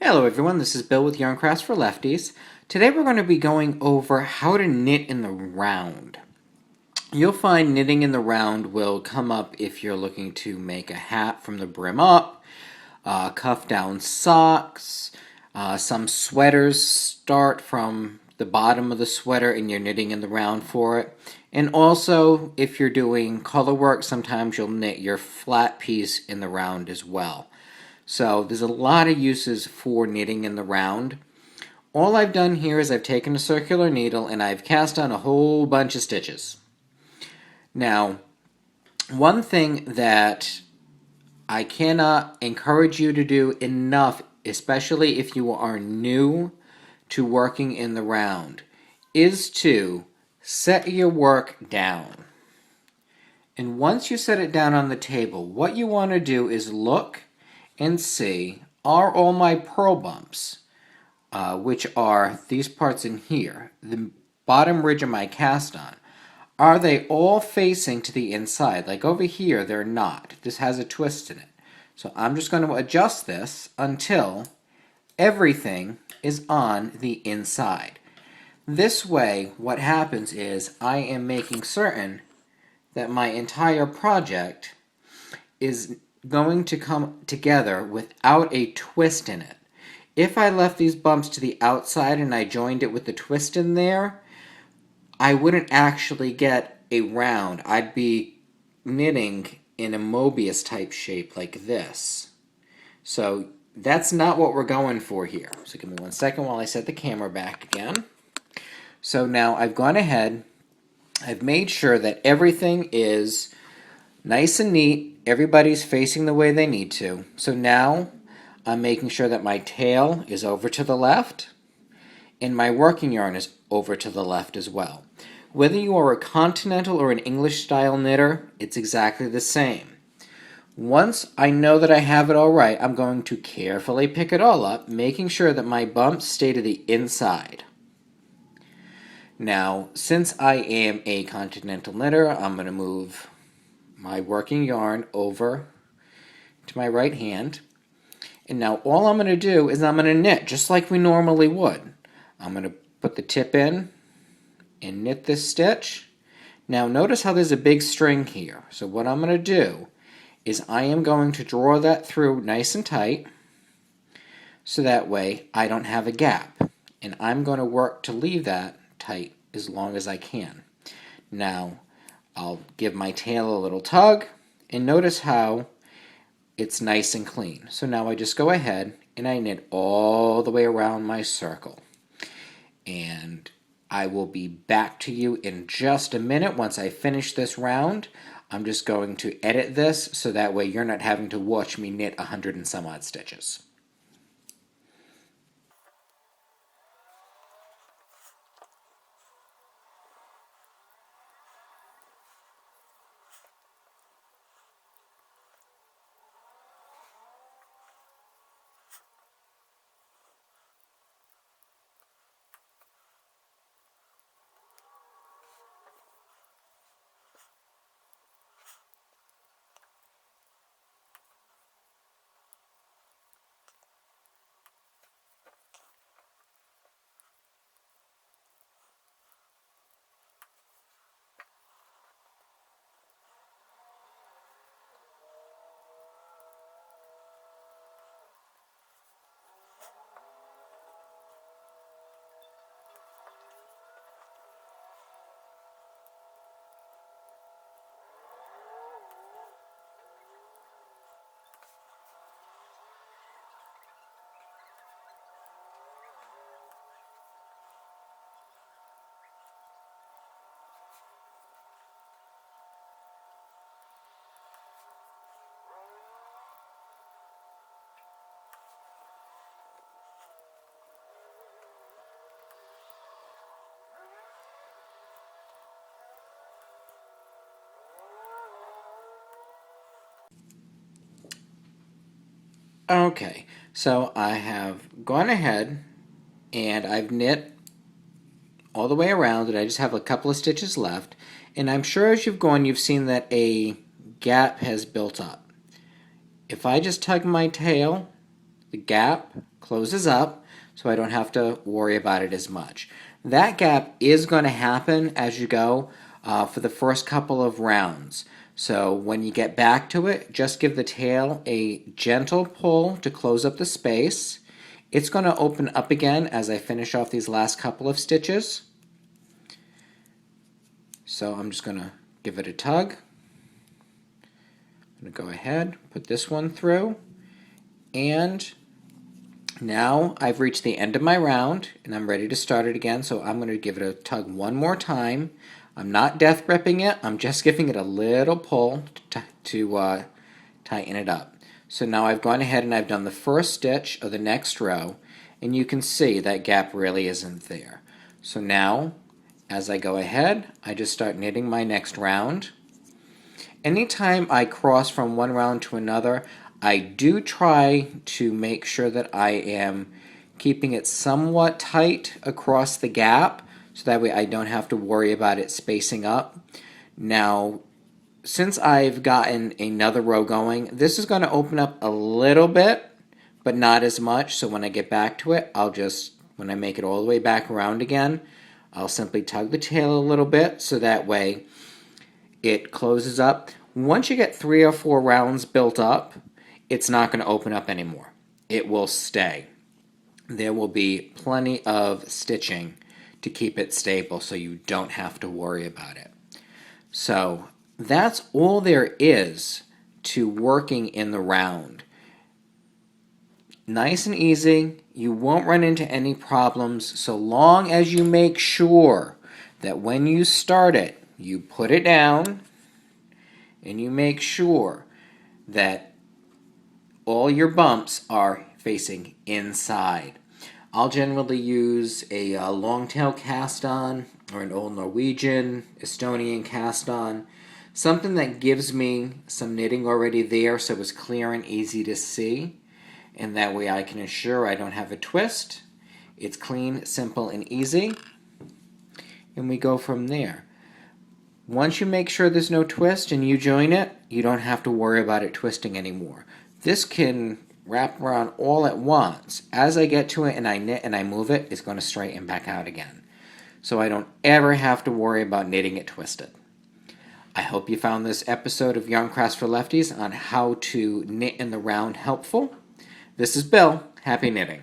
Hello everyone, this is Bill with Yarn Crafts for Lefties. Today we're going to be going over how to knit in the round. You'll find knitting in the round will come up if you're looking to make a hat from the brim up, cuff down socks, some sweaters start from the bottom of the sweater and you're knitting in the round for it. And also, if you're doing color work, sometimes you'll knit your flat piece in the round as well. So there's a lot of uses for knitting in the round. All I've done here is I've taken a circular needle and I've cast on a whole bunch of stitches. Now, one thing that I cannot encourage you to do enough, especially if you are new to working in the round, is to set your work down. And once you set it down on the table, what you want to do is look and see, are all my purl bumps, which are these parts in here, the bottom ridge of my cast on, are they all facing to the inside? Like over here, they're not. This has a twist in it. So I'm just going to adjust this until everything is on the inside. This way, what happens is I am making certain that my entire project is going to come together without a twist in it. If I left these bumps to the outside and I joined it with the twist in there, I wouldn't actually get a round. I'd be knitting in a Mobius type shape like this. So that's not what we're going for here. So give me 1 second while I set the camera back again. So now I've gone ahead, I've made sure that everything is nice and neat. Everybody's facing the way they need to. So now I'm making sure that my tail is over to the left and my working yarn is over to the left as well. Whether you are a continental or an English style knitter, it's exactly the same. Once I know that I have it all right, I'm going to carefully pick it all up, making sure that my bumps stay to the inside. Now, since I am a continental knitter, I'm going to move my working yarn over to my right hand. And now all I'm going to do is I'm going to knit just like we normally would. I'm going to put the tip in and knit this stitch. Now notice how there's a big string here. So what I'm going to do is I am going to draw that through nice and tight so that way I don't have a gap. And I'm going to work to leave that tight as long as I can. Now I'll give my tail a little tug, and notice how it's nice and clean. So now I just go ahead and I knit all the way around my circle. And I will be back to you in just a minute once I finish this round. I'm just going to edit this so that way you're not having to watch me knit 100 and some odd stitches. Okay, so I have gone ahead and I've knit all the way around and I just have a couple of stitches left, and I'm sure as you've gone you've seen that a gap has built up. If I just tug my tail, the gap closes up, so I don't have to worry about it as much. That gap is going to happen as you go for the first couple of rounds. So when you get back to it, just give the tail a gentle pull to close up the space. It's going to open up again as I finish off these last couple of stitches. So I'm just going to give it a tug. I'm going to go ahead, put this one through, and now I've reached the end of my round and I'm ready to start it again, so I'm going to give it a tug one more time. I'm not death gripping it, I'm just giving it a little pull to tighten it up. So now I've gone ahead and I've done the first stitch of the next row, and you can see that gap really isn't there. So now, as I go ahead, I just start knitting my next round. Anytime I cross from one round to another, I do try to make sure that I am keeping it somewhat tight across the gap, so that way I don't have to worry about it spacing up. Now, since I've gotten another row going, this is going to open up a little bit, but not as much, so when I get back to it, when I make it all the way back around again, I'll simply tug the tail a little bit, so that way it closes up. Once you get 3 or 4 rounds built up, it's not going to open up anymore. It will stay. There will be plenty of stitching to keep it stable, so you don't have to worry about it. So that's all there is to working in the round. Nice and easy. You won't run into any problems so long as you make sure that when you start it, you put it down and you make sure that all your bumps are facing inside. I'll generally use a long tail cast on or an old Norwegian, Estonian cast on. Something that gives me some knitting already there so it's clear and easy to see. And that way I can ensure I don't have a twist. It's clean, simple, and easy. And we go from there. Once you make sure there's no twist and you join it, you don't have to worry about it twisting anymore. This can wrap around all at once. As I get to it and I knit and I move it, it's going to straighten back out again. So I don't ever have to worry about knitting it twisted. I hope you found this episode of Yarn Crafts for Lefties on how to knit in the round helpful. This is Bill. Happy knitting.